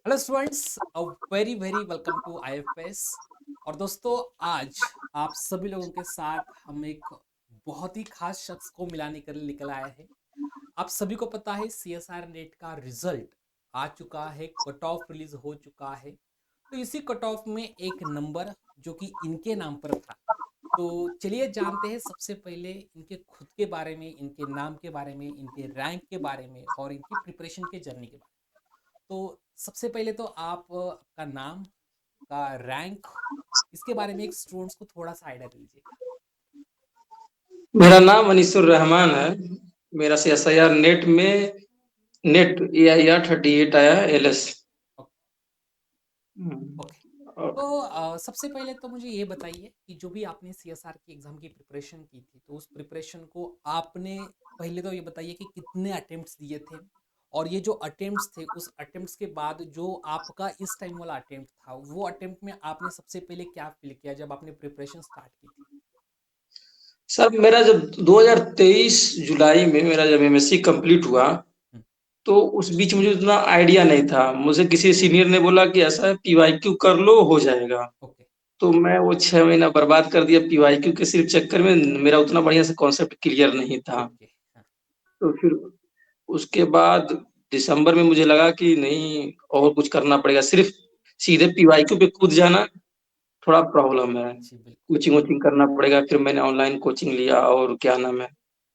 Hello students, a very very welcome to IFS. और दोस्तों, आज आप सभी लोगों के साथ हम एक बहुत ही खास शख्स को मिलाने के लिए निकल आए हैं। आप सभी को पता है सीएसआर नेट का रिजल्ट आ चुका है, कट ऑफ रिलीज हो चुका है। तो इसी कट ऑफ में एक नंबर जो कि इनके नाम पर था। तो चलिए जानते हैं सबसे पहले इनके खुद के बारे में, इनके नाम के बारे में, इनके रैंक के बारे में और इनकी प्रिपरेशन के जर्नी के बारे में। तो सबसे पहले तो आप आपका नाम का रैंक, इसके बारे में एक स्टूडेंट्स को थोड़ा सा आइडिया दीजिएगा। मेरा नाम अनीसुर रहमान है। मेरा सीएसआईआर नेट में नेट AIR 38 आया LS। ओके। तो सबसे पहले तो मुझे ये बताइए कि जो भी आपने सीएसआर की एग्जाम की प्रिपरेशन की थी, तो उस प्रिपरेशन को आपने, पहले तो ये बताइए कि कितने अटेम्प्ट्स दिए थे। और ये जो अटेम्प्ट्स थे, उस अटेम्प्ट्स के बाद जो आपका इस टाइम वाला अटेम्प्ट था, वो अटेम्प्ट में आपने सबसे पहले क्या फील किया जब आपने प्रिपरेशन स्टार्ट की थी। सर मेरा जब 2023 जुलाई में मेरा जब एमएससी कंप्लीट हुआ, हम्म। तो उस बीच मुझे उतना आइडिया नहीं था। मुझे किसी सीनियर ने बोला कि ऐसा है, पीवाईक्यू कर लो हो जाएगा। ओके। तो मैं वो 6 महीना बर्बाद कर दिया पीवाईक्यू के सिर्फ चक्कर में। मेरा उतना बढ़िया से कॉन्सेप्ट क्लियर नहीं था। ओके। हाँ। तो फिर उसके बाद दिसंबर में मुझे लगा कि नहीं, और कुछ करना पड़ेगा। सिर्फ सीधे पीवाईक्यू पे कूद जाना थोड़ा प्रॉब्लम है। जी बिल्कुल। कोचिंग वोचिंग करना पड़ेगा। फिर मैंने ऑनलाइन कोचिंग लिया, और क्या नाम है,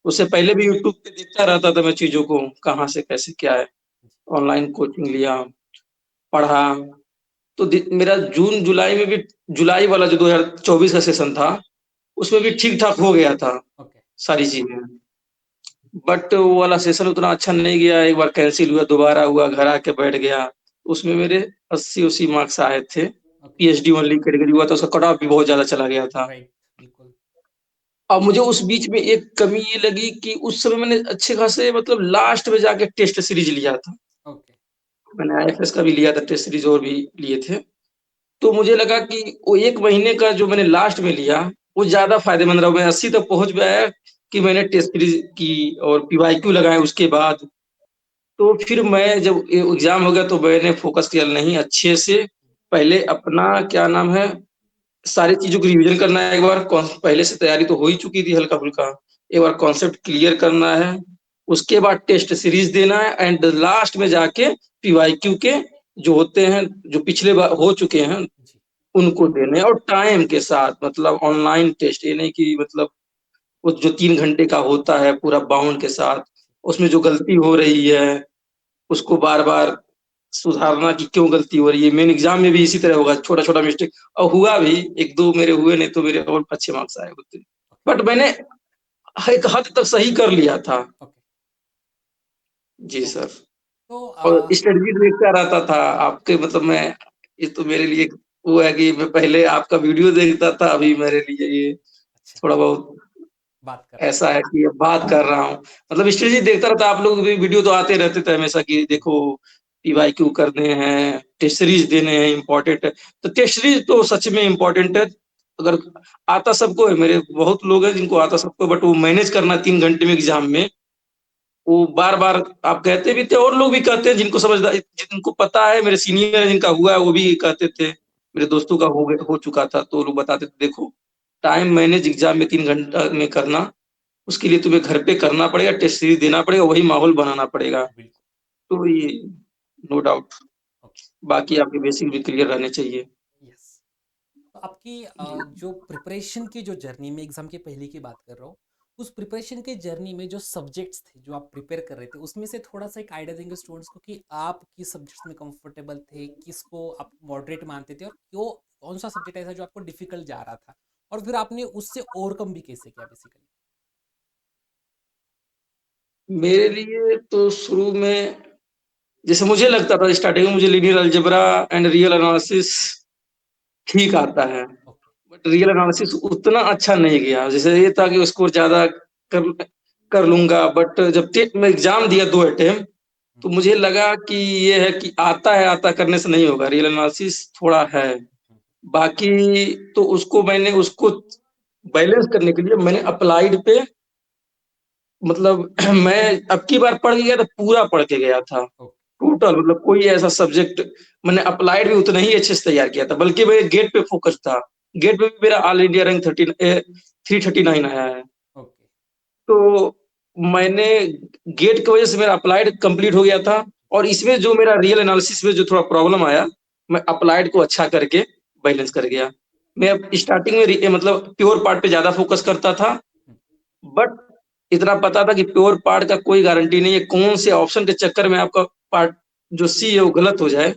उससे पहले भी यूट्यूब पे देखता रहता था मैं चीजों को, कहाँ से कैसे क्या है। जी। ऑनलाइन कोचिंग लिया, पढ़ा। तो मेरा जून जुलाई में भी, जुलाई वाला जो 2024 का सेशन था, उसमें भी ठीक ठाक हो गया था ओके। सारी चीजें। बट वो वाला सेशन उतना अच्छा नहीं गया। एक बार कैंसिल हुआ, दोबारा हुआ, घर आके बैठ गया। उसमें मेरे 80 मार्क्स आए थे। ओके। पीएचडी ओनली कैटेगरी हुआ था, उसका कट ऑफ भी बहुत ज्यादा चला गया था। राइट। बिल्कुल। अब मुझे उस बीच में एक कमी ये लगी कि उस समय मैंने अच्छे खासे, मतलब लास्ट में जाके टेस्ट सीरीज लिया था। ओके। मैंने आईएफएस का भी लिया था टेस्ट सीरीज, और भी लिए थे। तो मुझे लगा कि वो एक महीने का जो मैंने लास्ट में लिया, वो ज्यादा फायदेमंद रहा। मैं 80 तक पहुंच गया कि मैंने टेस्ट सीरीज की और पीवाईक्यू लगाए उसके बाद। तो फिर मैं जब एग्जाम हो गया, तो मैंने फोकस किया, नहीं अच्छे से पहले अपना क्या नाम है, सारी चीजों को रिवीजन करना है। एक बार पहले से तैयारी तो हो ही चुकी थी हल्का फुल्का। एक बार कॉन्सेप्ट क्लियर करना है, उसके बाद टेस्ट सीरीज देना है, एंड लास्ट में जाके पीवाईक्यू के जो होते हैं, जो पिछले बार हो चुके हैं, जी। उनको देने हैं। और टाइम के साथ, मतलब ऑनलाइन टेस्ट, ये नहीं कि मतलब वो जो 3 घंटे का होता है पूरा बाउंड के साथ, उसमें जो गलती हो रही है उसको बार बार सुधारना कि क्यों गलती हो रही है। मेन एग्जाम में भी इसी तरह होगा, छोटा छोटा मिस्टेक। और हुआ भी, एक दो मेरे हुए, नहीं तो मेरे और अच्छे मार्क्स आए होते। ओके। बट मैंने एक हद तक सही कर लिया था। ओके। जी ओके। सर। तो और स्ट्रेटजी देखता रहता था आपके, मतलब मैं, ये तो मेरे लिए वो है कि मैं पहले आपका वीडियो देखता था, अभी मेरे लिए ये अच्छा, थोड़ा बहुत बात कर रहे हैं। ऐसा है कि अब बात कर रहा हूँ। मतलब स्ट्रेटजी देखता रहता। आप लोग भी वीडियो तो आते रहते थे हमेशा कि देखो पीवाईक्यू करने हैं, टेस्ट सीरीज देने हैं, इम्पोर्टेंट है। तो टेस्ट सीरीज तो सच में इम्पोर्टेंट है। अगर आता सबको है, मेरे बहुत लोग हैं जिनको आता सबको, बट वो मैनेज करना 3 घंटे में एग्जाम में, वो बार बार आप कहते भी थे, और लोग भी कहते हैं जिनको समझदार, जिनको पता है, मेरे सीनियर है जिनका हुआ है, वो भी कहते थे। मेरे दोस्तों का हो चुका था, तो वो लोग बताते थे, देखो टाइम मैनेज एग्जाम में 3 घंटा में करना, उसके लिए तुम्हें घर पे करना पड़ेगा, टेस्ट सीरीज देना पड़ेगा, वही माहौल बनाना पड़ेगा। बिल्कुल। तो ये नो डाउट। ओके। बाकी आपके बेसिक भी क्लियर रहने चाहिए। यस। तो आपकी जो प्रिपरेशन की जो जर्नी में, एग्जाम के पहले की बात कर रहा हूँ, उस प्रिपरेशन के जर्नी में जो सब्जेक्ट्स थे जो आप प्रिपेयर कर रहे थे, उसमें से थोड़ा सा एक आइडिया देंगे स्टूडेंट्स को कि आप किस सब्जेक्ट्स में कंफर्टेबल थे, किसको आप मॉडरेट मानते थे, और क्यों, कौन सा सब्जेक्ट ऐसा जो आपको डिफिकल्ट जा रहा था, और फिर आपने उससे ओवरकम भी कैसे किया बेसिकली। मेरे लिए तो शुरू में, जैसे मुझे लगता था स्टार्टिंग में, मुझे linear algebra and real analysis ठीक आता है। ओके। बट रियल एनालिसिस उतना अच्छा नहीं गया। जैसे ये था कि स्कोर ज्यादा कर कर लूंगा। बट जब मैं एग्जाम दिया 2 अटेम्प्ट, तो मुझे लगा कि ये है कि आता करने से नहीं होगा, रियल एनालिसिस थोड़ा है। बाकी तो उसको बैलेंस करने के लिए मैंने अप्लाइड पे, मतलब मैं अब की बार पढ़ के गया तो पूरा पढ़ के गया था। टोटल मतलब कोई ऐसा सब्जेक्ट मैंने अप्लाइड भी उतना ही अच्छे से तैयार किया था, बल्कि मैं गेट पे फोकस था। गेट पे भी मेरा ऑल इंडिया रैंक 339 आया है। ओके। तो मैंने गेट की वजह से मेरा अप्लाइड कंप्लीट हो गया था, और इसमें जो मेरा रियल एनालिसिस में जो थोड़ा प्रॉब्लम आया, मैं अप्लाइड को अच्छा करके बैलेंस कर गया। मैं स्टार्टिंग में मतलब प्योर पार्ट पे ज्यादा फोकस करता था, हुँ, बट इतना पता था कि प्योर पार्ट का कोई गारंटी नहीं है, कौन से ऑप्शन के चक्कर में आपका पार्ट जो सी है वो गलत हो जाए।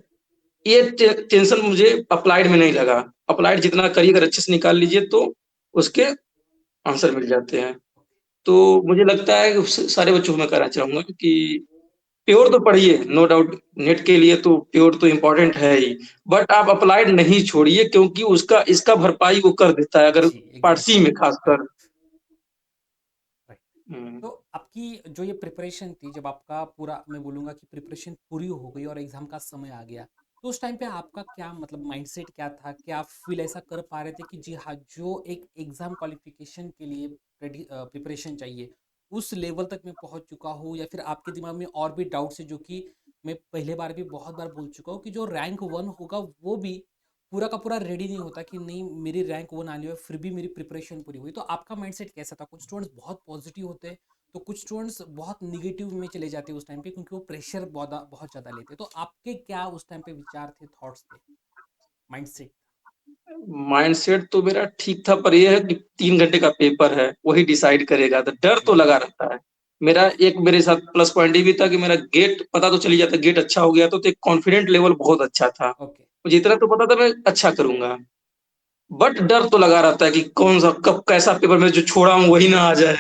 ये टेंशन मुझे अप्लाइड में नहीं लगा। अप्लाइड जितना करिए अगर अच्छे से निकाल लीजिए तो उसके आंसर मिल जाते हैं। तो मुझे लगता है कि सारे बच्चों को मैं कहना चाहूंगा कि प्योर तो पढ़िए, नो डाउट। नेट के लिए तो प्योर तो इम्पोर्टेंट है ही, बट आप अप्लाइड नहीं छोड़िए, क्योंकि उसका इसका भरपाई वो कर देता है, अगर जी, पार्ट एकदम सी में राइट, खासकर। राइट। हम्म। तो आपकी जो ये प्रिपरेशन थी, जब आपका पूरा मैं बोलूँगा कि प्रिपरेशन पूरी हो गई और एग्ज़ाम का समय आ गया, तो उस टाइम पे आपका क्या मतलब माइंडसेट क्या था? क्या आप फ़ील ऐसा कर पा रहे थे कि जी हाँ, जो एक एग्ज़ाम क्वालिफ़िकेशन के लिए प्रिपरेशन चाहिए, उस लेवल तक मैं पहुँच चुका हूँ, या फिर आपके दिमाग में और भी डाउट्स हैं, जो कि मैं पहले बार भी बहुत बार बोल चुका हूँ कि जो रैंक 1 होगा, वो भी पूरा का पूरा रेडी नहीं होता कि नहीं मेरी रैंक 1 आनी है, फिर भी मेरी प्रिपरेशन पूरी हुई। तो आपका माइंडसेट कैसा था? कुछ स्टूडेंट्स बहुत पॉज़िटिव होते हैं, तो कुछ स्टूडेंट्स बहुत नेगेटिव में चले जाते हैं उस टाइम पे, क्योंकि वो प्रेशर बहुत ज़्यादा लेते हैं। तो आपके क्या उस टाइम पे विचार थे, थॉट्स थे, माइंडसेट? माइंडसेट तो मेरा ठीक था, पर ये है कि 3 घंटे का पेपर है, वही डिसाइड करेगा, तो डर तो जी। लगा रहता है। मेरे साथ प्लस पॉइंट ये भी था कि मेरा गेट पता तो चली जाता, गेट अच्छा हो गया तो एक कॉन्फिडेंट लेवल बहुत अच्छा था। ओके। मुझे इतना तो पता था मैं अच्छा करूंगा, बट डर तो लगा रहता है कि कौन सा कब कैसा पेपर में जो छोड़ा हूँ वही ना आ जाए,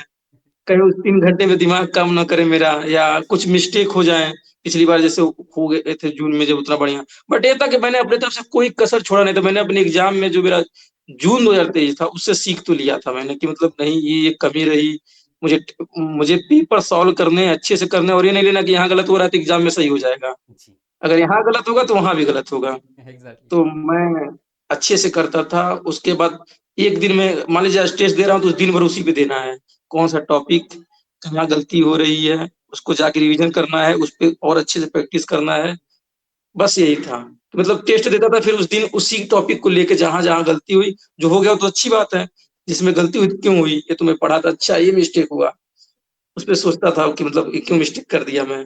कहीं उस 3 घंटे में दिमाग काम ना करे मेरा, या कुछ मिस्टेक हो जाए। पिछली बार जैसे हो गए थे जून में जब उतना बढ़िया, बट ये था कि मैंने अपनी तरफ से कोई कसर छोड़ा नहीं था। मैंने अपने एग्जाम में जो मेरा जून 2023 था उससे सीख तो लिया था मैंने, कि मतलब नहीं ये कमी रही। मुझे मुझे पेपर सॉल्व करने अच्छे से करने, और ये नहीं लेना कि यहाँ गलत हो रहा है तो एग्जाम में सही हो जाएगा। जी। अगर यहाँ गलत होगा तो वहां भी गलत होगा। एग्जैक्टली। तो मैं अच्छे से करता था। उसके बाद एक दिन में मान लीजिए आज टेस्ट दे रहा हूँ तो उस दिन भर उसी पे देना है, कौन सा टॉपिक कहाँ गलती हो रही है उसको जाके रिवीजन करना है, उस पे और अच्छे से प्रैक्टिस करना है। बस यही था। तो मतलब टेस्ट देता था, फिर उस दिन उसी टॉपिक को लेके जहां जहां गलती हुई, जो हो गया तो अच्छी बात है, जिसमें गलती हुई तो क्यों हुई, ये तुम्हें पढ़ा था अच्छा ये मिस्टेक हुआ, उस पे सोचता था कि मतलब ये क्यों मिस्टेक कर दिया मैं,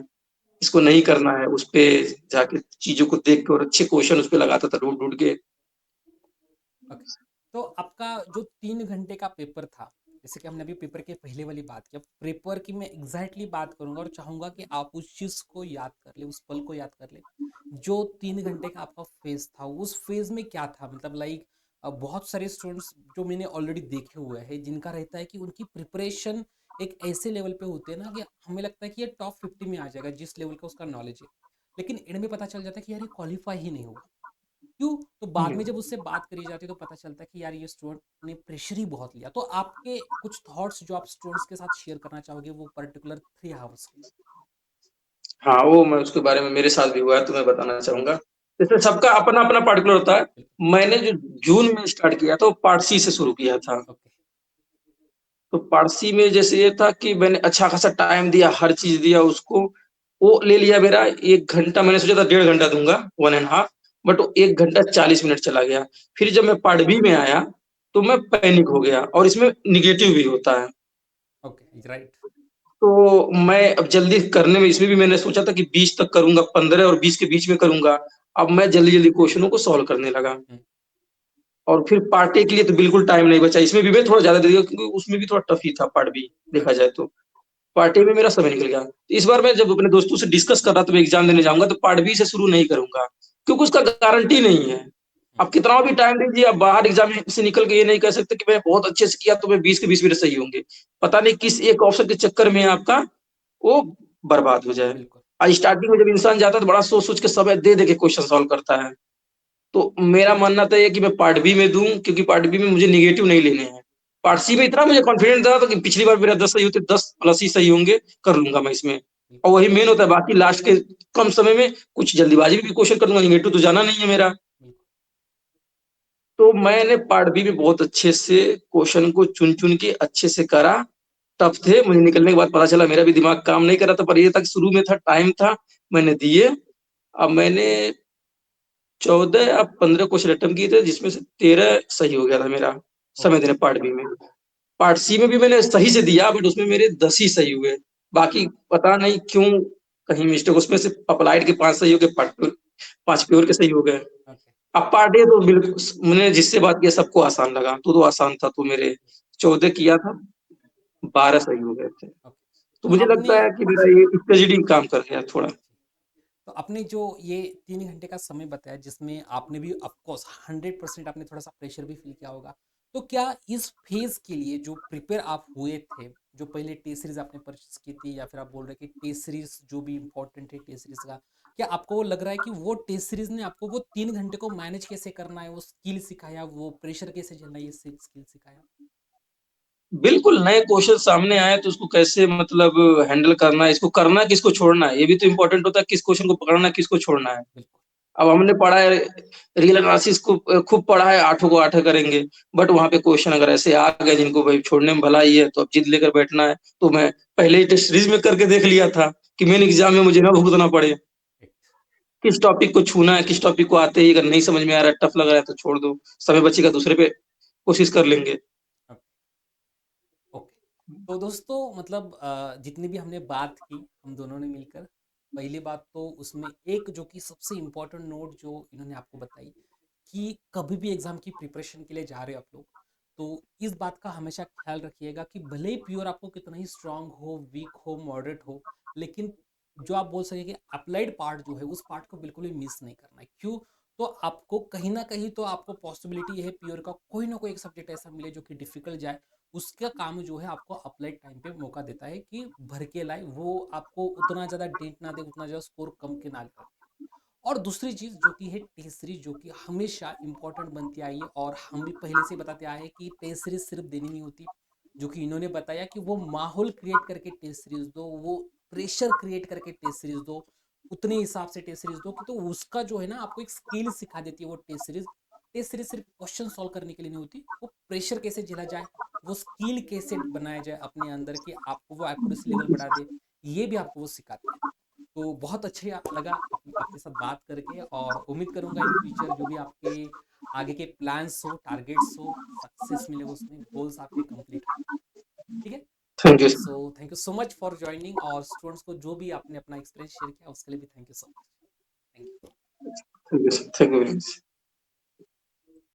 इसको नहीं करना है। उस पे जाके चीजों को देख के और अच्छे क्वेश्चन उस पे लगाता था ढूंढ ढूंढ के। ओके। तो आपका जो 3 घंटे का पेपर था, जैसे कि हमने अभी पेपर के पहले वाली बात किया, पेपर की मैं एग्जैक्टली बात करूंगा और चाहूंगा कि आप उस चीज को याद कर ले, उस पल को याद कर ले। जो 3 घंटे का आपका फेज था, उस फेज में क्या था, मतलब लाइक बहुत सारे स्टूडेंट्स जो मैंने ऑलरेडी देखे हुए हैं, जिनका रहता है कि उनकी प्रिपरेशन एक ऐसे लेवल पे होते हैं ना, कि हमें लगता है कि ये टॉप 50 में आ जाएगा जिस लेवल का उसका नॉलेज है, लेकिन एंड में पता चल जाता है कि यार ये क्वालिफाई ही नहीं हुआ। क्यों? तो बाद में जब उससे बात करी जाती है तो पता चलता है कि यार ये स्टूडेंट ने प्रेशर ही बहुत लिया। तो आपके कुछ थॉट्स जो आप स्टूडेंट्स के साथ शेयर करना चाहोगे वो पर्टिकुलर 3 आवर्स के? हाँ, वो मैं उसके बारे में मेरे साथ भी हुआ है तो मैं बताना चाहूंगा। जैसे सबका अपना अपना पार्टिकुलर होता है। बिल्कुल। मैंने जो जून में स्टार्ट किया था वो पार्ट सी से शुरू किया था। ओके। तो पार्ट सी में जैसे ये था कि मैंने अच्छा खासा टाइम दिया, हर चीज दिया उसको। वो ले लिया मेरा 1 घंटा, मैंने सोचा था 1.5 घंटा दूंगा, 1.5, बट वो 1 घंटा 40 मिनट चला गया। फिर जब मैं पार्ट बी में आया तो मैं पैनिक हो गया, और इसमें निगेटिव भी होता है। Okay right. तो मैं अब जल्दी करने में, इसमें भी मैंने सोचा था कि 20 तक करूंगा, 15 और 20 के बीच में करूंगा। अब मैं जल्दी जल्दी क्वेश्चनों को सॉल्व करने लगा, और फिर पार्ट ए के लिए तो बिल्कुल टाइम नहीं बचा। इसमें भी मैं थोड़ा ज्यादा दे दिया क्योंकि उसमें भी थोड़ा टफ ही था पार्ट बी, देखा ओके। जाए तो। पार्ट ए में मेरा समय निकल गया, तो इस बार मैं जब अपने दोस्तों से डिस्कस कर रहा था मैं एग्जाम देने जाऊंगा तो पार्ट बी से शुरू नहीं करूंगा, क्योंकि उसका गारंटी नहीं है। आप कितना भी टाइम दीजिए, आप बाहर एग्जाम से निकल के ये नहीं कह सकते कि मैं बहुत अच्छे से किया तो मैं 20 के 20 मेरे सही होंगे। पता नहीं किस एक ऑप्शन के चक्कर में आपका वो बर्बाद हो जाए। बिल्कुल। आज स्टार्टिंग में जब इंसान जाता है तो बड़ा सोच सोच के समय दे दे के क्वेश्चन सॉल्व करता है। तो मेरा मानना था ये कि मैं पार्ट बी में दूं, क्योंकि पार्ट बी में मुझे निगेटिव नहीं लेने हैं। पार्ट सी में इतना मुझे कॉन्फिडेंट था तो कि पिछली बार मेरा 10 सही होते, 10 प्लस ही सही होंगे, कर लूंगा मैं इसमें। और बिल्कुल। वही मेन होता है, बाकी लास्ट के कम समय में कुछ जल्दीबाजी में भी क्वेश्चन कर दूंगा, निगेटिव तो जाना नहीं है मेरा। बिल्कुल। तो मैंने पार्ट बी में बहुत अच्छे से क्वेश्चन को चुन चुन के अच्छे से करा। टफ थे, मुझे निकलने के बाद पता चला मेरा भी दिमाग काम नहीं कर रहा था, पर ये था कि शुरू में था, टाइम था, मैंने दिए। अब मैंने 14 या 15 क्वेश्चन अटेम्प्ट किए थे जिसमें से 13 सही हो गया था मेरा समय ओके, देने पार्ट बी में। पार्ट सी में भी मैंने सही से दिया बट उसमें मेरे 10 ही सही हुए। बाकी पता नहीं क्यों कहीं मिस्टेक उसमें से अप्लाइड के 5 सही हो गए, 5 प्योर के सही हो गए। ओके, अब पार्ट ए तो बिल्कुल मैंने जिससे बात किया सबको आसान लगा, तो आसान था तो मेरे 14 किया था, 12 सही हो गए थे। ओके। तो तो मुझे आपने लगता है कि मेरा जी, ये स्ट्रेटेजी काम कर गया थोड़ा। तो आपने जो ये 3 घंटे का समय बताया जिसमें आपने भी ऑफ कोर्स 100% आपने थोड़ा-सा प्रेशर भी फ़ील किया होगा। तो क्या इस फ़ेज़ के लिए जो प्रिपेयर आप हुए थे, जो पहले टेस्ट सीरीज़ आपने परचेज़ की थी या फिर आप बोल रहे हैं कि टेस्ट सीरीज़ जो भी इम्पोर्टेंट है टेस्ट सीरीज़ का, क्या आपको वो लग रहा है कि वो टेस्ट सीरीज़ ने आपको वो 3 घंटे को मैनेज कैसे करना है, वो स्किल सिखाया, वो प्रेशर कैसे झेलना है, ये स्किल सिखाया? बिल्कुल, नए क्वेश्चन सामने आए तो उसको कैसे मतलब हैंडल करना है, इसको करना है, किसको छोड़ना है, ये भी तो इम्पोर्टेंट होता है किस क्वेश्चन को पकड़ना है, किसको छोड़ना है। बिल्कुल, अब हमने पढ़ा है रियल एनालिसिस को खूब पढ़ा है, आठों को आठों करेंगे, बट वहाँ पे क्वेश्चन अगर ऐसे आ गए जिनको भाई छोड़ने में भला ही है, तो अब जिद लेकर बैठना है, तो मैं पहले ही टेस्ट सीरीज़ में करके देख लिया था कि मेन एग्ज़ाम में मुझे ना भुगतना पड़े। राइट, किस टॉपिक को छूना है, किस टॉपिक को आते ही अगर नहीं समझ में आ रहा है, टफ लग रहा है तो छोड़ दो, समय बचेगा दूसरे पे कोशिश कर लेंगे। Okay, okay. तो दोस्तों मतलब जितनी भी हमने बात की हम दोनों ने मिलकर, पहली बात तो उसमें एक जो कि सबसे इम्पोर्टेंट नोट जो इन्होंने आपको बताई कि कभी भी एग्ज़ाम की प्रिपरेशन के लिए जा रहे हो आप लोग, तो इस बात का हमेशा ख्याल रखिएगा कि भले ही प्योर आपको कितना ही स्ट्रांग हो, वीक हो, मॉडरेट हो, लेकिन जो आप बोल सकें कि अप्लाइड पार्ट जो है, उस पार्ट को बिल्कुल भी मिस नहीं करना है। क्यों? तो आपको कहीं न कहीं तो आपको पॉसिबिलिटी ये है प्योर का कोई ना कोई एक सब्जेक्ट ऐसा मिले जो कि डिफ़िकल्ट जाए, उसका काम जो है आपको अप्लाइड टाइम पे मौका देता है कि भर के लाए, वो आपको उतना ज़्यादा डेंट ना दे, उतना ज़्यादा स्कोर कम के ना कर। और दूसरी चीज़ जो कि है टेस्ट सीरीज जो कि हमेशा इंपॉर्टेंट बनती आई है और हम भी पहले से बताते आए हैं कि टेस्ट सीरीज सिर्फ देनी नहीं होती, जो कि इन्होंने बताया कि वो माहौल क्रिएट करके टेस्ट सीरीज दो, वो प्रेशर क्रिएट करके टेस्ट सीरीज दो, उतने हिसाब से टेस्ट सीरीज दो कि तो उसका जो है ना आपको एक स्किल सिखा देती है वो टेस्ट सीरीज। टेस्ट सीरीज सिर्फ क्वेश्चन सॉल्व करने के लिए नहीं होती, वो प्रेशर कैसे झेला जाए, वो स्किल कैसे बनाया जाए अपने अंदर कि आपको वो एक्यूरेसी लेवल बढ़ा दे, ये भी आपको वो सिखाते हैं। तो बहुत अच्छा लगा आपके साथ बात करके और उम्मीद करूंगा इन फ्यूचर जो भी आपके आगे के प्लान्स हो, टारगेट्स हो, सक्सेस मिले उसमें, गोल्स आपके कंप्लीट हो। ठीक है? Thank you sir. So thank you so much for joining और स्टूडेंट्स को जो भी आपने अपना एक्सपीरियंस शेयर किया उसके लिए भी thank you so much. Thank you. Thank you sir. Thank you very much.